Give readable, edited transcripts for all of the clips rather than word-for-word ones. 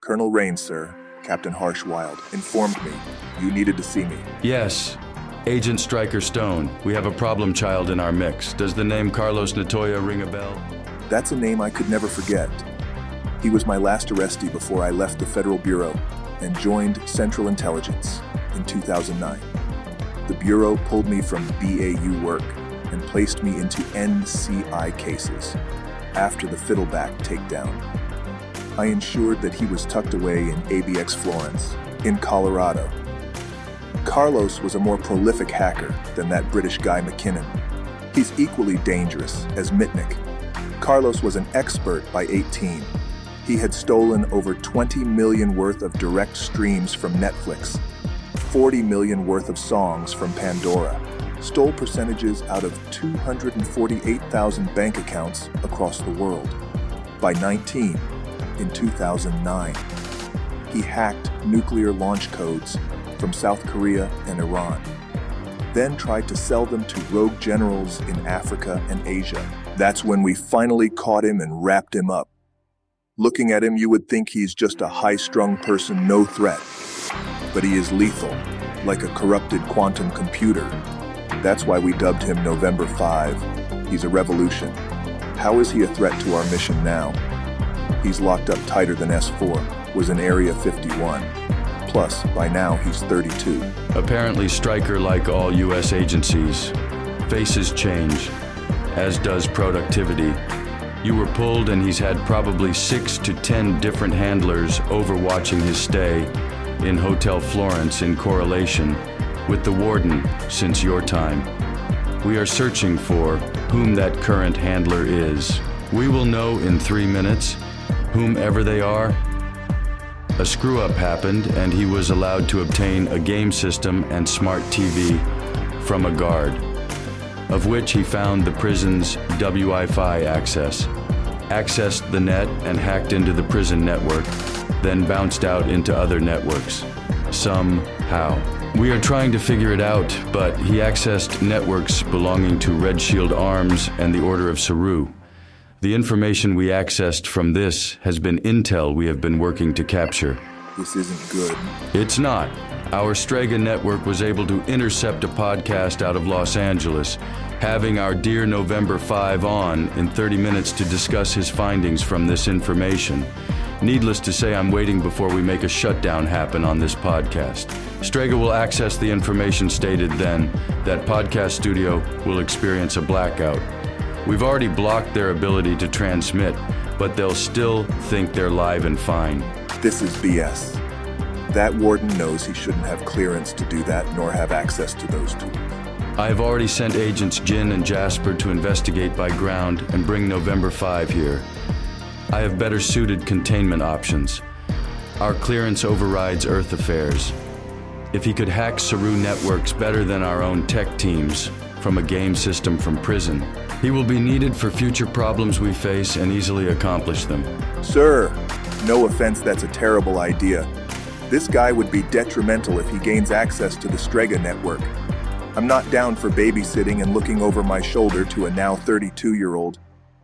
Colonel Rain, sir. Captain Harshwild informed me you needed to see me. Yes. Agent Stryker Stone. We have a problem child in our mix. Does the name Carlos Natoya ring a bell? That's a name I could never forget. He was my last arrestee before I left the Federal Bureau and joined Central Intelligence in 2009. The Bureau pulled me from BAU work and placed me into NCI cases after the Fiddleback takedown. I ensured that he was tucked away in ABX Florence, in Colorado. Carlos was a more prolific hacker than that British guy McKinnon. He's equally dangerous as Mitnick. Carlos was an expert by 18. He had stolen over 20 million worth of direct streams from Netflix, 40 million worth of songs from Pandora, stole percentages out of 248,000 bank accounts across the world. By 19, in 2009, he hacked nuclear launch codes from South Korea and Iran, then tried to sell them to rogue generals in Africa and Asia. That's when we finally caught him and wrapped him up. Looking at him, you would think he's just a high-strung person, no threat. But he is lethal, like a corrupted quantum computer. That's why we dubbed him November 5. He's a revolution. How is he a threat to our mission now? He's locked up tighter than S4, was in Area 51. Plus, by now, he's 32. Apparently, Stryker, like all U.S. agencies, faces change, as does productivity. You were pulled and he's had probably 6 to 10 different handlers overwatching his stay in Hotel Florence in correlation with the warden since your time. We are searching for whom that current handler is. We will know in 3 minutes, whomever they are. A screw-up happened and he was allowed to obtain a game system and smart TV from a guard, of which he found the prison's Wi-Fi access, accessed the net and hacked into the prison network, then bounced out into other networks. Somehow. We are trying to figure it out, but he accessed networks belonging to Red Shield Arms and the Order of Saru. The information we accessed from this has been intel we have been working to capture. This isn't good. It's not. Our Strega network was able to intercept a podcast out of Los Angeles, having our dear November 5 on in 30 minutes to discuss his findings from this information. Needless to say, I'm waiting before we make a shutdown happen on this podcast. Strega will access the information stated then. That podcast studio will experience a blackout. We've already blocked their ability to transmit, but they'll still think they're live and fine. This is BS. That warden knows he shouldn't have clearance to do that, nor have access to those tools. I've already sent agents Jin and Jasper to investigate by ground and bring November 5 here. I have better suited containment options. Our clearance overrides Earth affairs. If he could hack Saru networks better than our own tech teams from a game system from prison, he will be needed for future problems we face and easily accomplish them. Sir, no offense, that's a terrible idea. This guy would be detrimental if he gains access to the Strega network. I'm not down for babysitting and looking over my shoulder to a now 32-year-old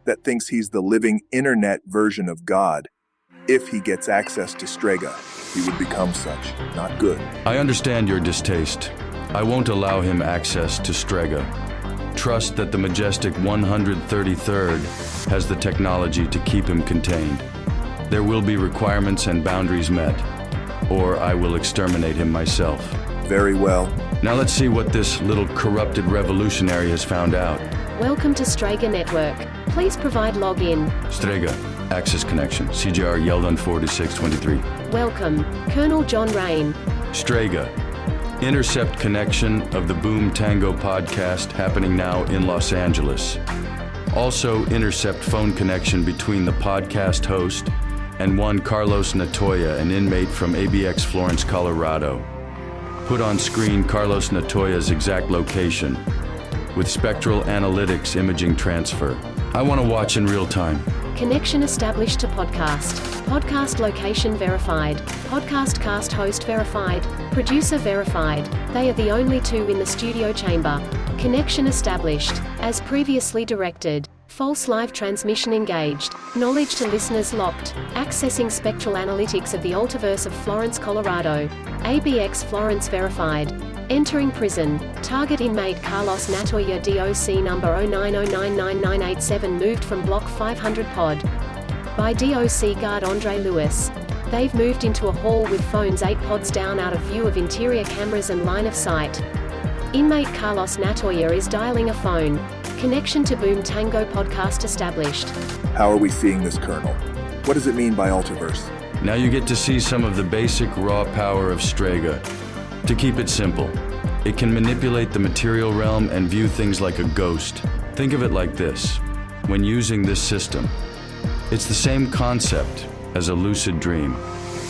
that thinks he's the living internet version of God. If he gets access to Strega, he would become such. Not good. I understand your distaste. I won't allow him access to Strega. trust that the majestic 133rd has the technology to keep him contained. There will be requirements and boundaries met, or I will exterminate him myself. Very well. Now let's see what this little corrupted revolutionary has found out. Welcome to Strega Network. Please provide login. Strega, access connection. CGR Yeldon 4623. Welcome, Colonel John Rain. Strega, intercept connection of the Boom Tango podcast happening now in Los Angeles. Also intercept phone connection between the podcast host and one Carlos Natoya, an inmate from ABX Florence, Colorado. Put on screen Carlos Natoya's exact location with spectral analytics imaging transfer. I want to watch in real time. Connection established to podcast. Podcast location verified. Podcast cast host verified. Producer verified. They are the only two in the studio chamber. Connection established. As previously directed. False live transmission engaged. Knowledge to listeners locked. Accessing spectral analytics of the Ultiverse of Florence, Colorado. ABX Florence verified. Entering prison. Target inmate Carlos Natoya, DOC number 09099987, moved from block 500 pod. By DOC guard Andre Lewis. They've moved into a hall with phones 8 pods down out of view of interior cameras and line of sight. Inmate Carlos Natoya is dialing a phone. Connection to Boom Tango podcast established. How are we seeing this, Colonel? What does it mean by Ultiverse? Now you get to see some of the basic raw power of Strega. To keep it simple, it can manipulate the material realm and view things like a ghost. Think of it like this. When using this system, it's the same concept as a lucid dream.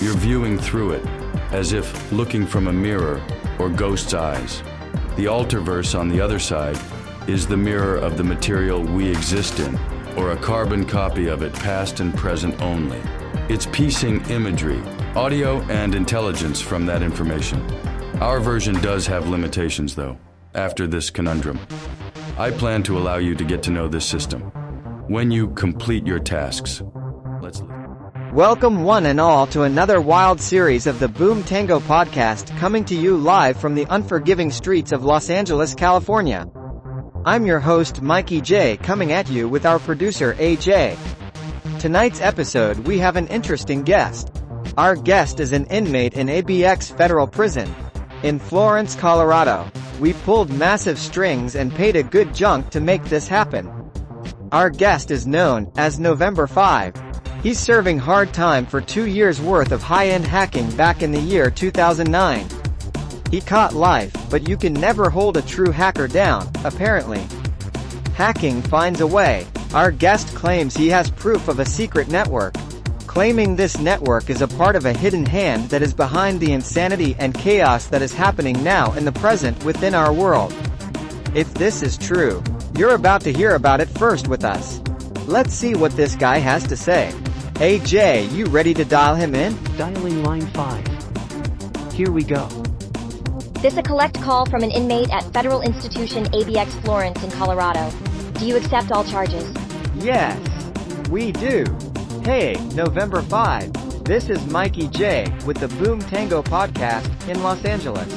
You're viewing through it, as if looking from a mirror or ghost's eyes. The Ultiverse, on the other side, is the mirror of the material we exist in, or a carbon copy of it, past and present only. It's piecing imagery, audio, and intelligence from that information. Our version does have limitations, though, after this conundrum. I plan to allow you to get to know this system when you complete your tasks. Welcome one and all to another wild series of the Boom Tango podcast, coming to you live from the unforgiving streets of Los Angeles, California. I'm your host Mikey J, coming at you with our producer AJ. Tonight's episode we have an interesting guest. Our guest is an inmate in ABX Federal Prison in Florence, Colorado. We pulled massive strings and paid a good junk to make this happen. Our guest is known as November 5. He's serving hard time for 2 years worth of high-end hacking back in the year 2009. He caught life, but you can never hold a true hacker down, apparently. Hacking finds a way. Our guest claims he has proof of a secret network, claiming this network is a part of a hidden hand that is behind the insanity and chaos that is happening now in the present within our world. If this is true, you're about to hear about it first with us. Let's see what this guy has to say. AJ, you ready to dial him in? Dialing line 5. Here we go. This a collect call from an inmate at Federal Institution ABX Florence in Colorado. Do you accept all charges? Yes, we do. Hey, November 5. This is Mikey J with the Boom Tango podcast in Los Angeles.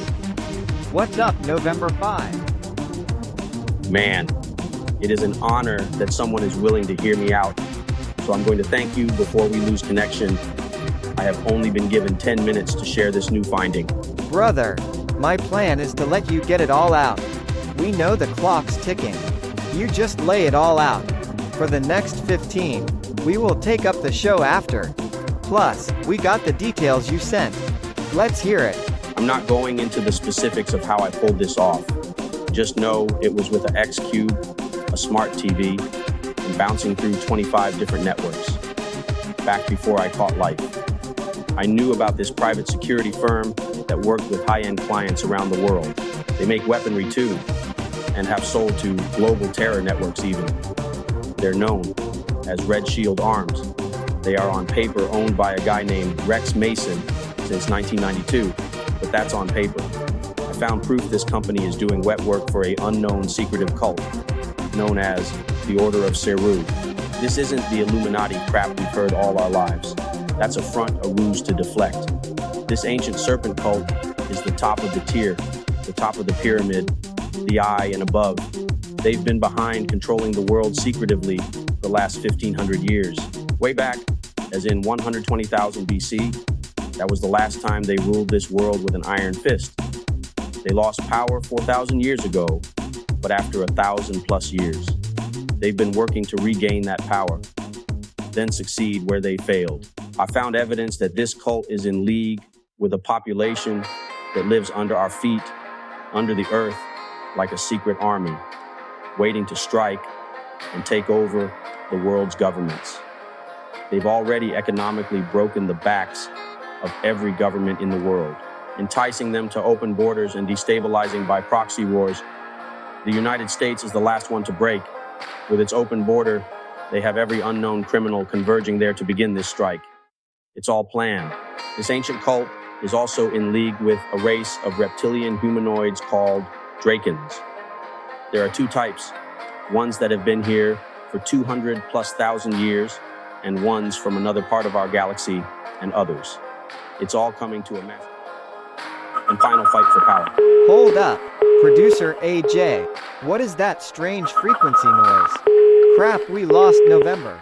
What's up, November 5? Man, it is an honor that someone is willing to hear me out. So I'm going to thank you before we lose connection. I have only been given 10 minutes to share this new finding. Brother, my plan is to let you get it all out. We know the clock's ticking. You just lay it all out. For the next 15, we will take up the show after. Plus, we got the details you sent. Let's hear it. I'm not going into the specifics of how I pulled this off. Just know it was with an X Cube, a smart TV, and bouncing through 25 different networks. Back before I caught life. I knew about this private security firm that worked with high-end clients around the world. They make weaponry too, and have sold to global terror networks even. They're known as Red Shield Arms. They are on paper owned by a guy named Rex Mason since 1992, but that's on paper. I found proof this company is doing wet work for an unknown secretive cult known as the Order of Seru. This isn't the Illuminati crap we've heard all our lives. That's a front, a ruse to deflect. This ancient serpent cult is the top of the tier, the top of the pyramid, the eye and above. They've been behind controlling the world secretively for the last 1,500 years. Way back, as in 120,000 BC, that was the last time they ruled this world with an iron fist. They lost power 4,000 years ago, but after 1,000+ years, they've been working to regain that power, then succeed where they failed. I found evidence that this cult is in league with a population that lives under our feet, under the earth, like a secret army, waiting to strike and take over the world's governments. They've already economically broken the backs of every government in the world, enticing them to open borders and destabilizing by proxy wars. The United States is the last one to break. With its open border, they have every unknown criminal converging there to begin this strike. It's all planned. This ancient cult is also in league with a race of reptilian humanoids called Drakens. There are two types, ones that have been here for 200,000+ years, and ones from another part of our galaxy, and others. It's all coming to a mass and final fight for power. Hold up. Producer AJ. What is that strange frequency noise? Crap, we lost November.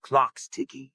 Clock's ticking.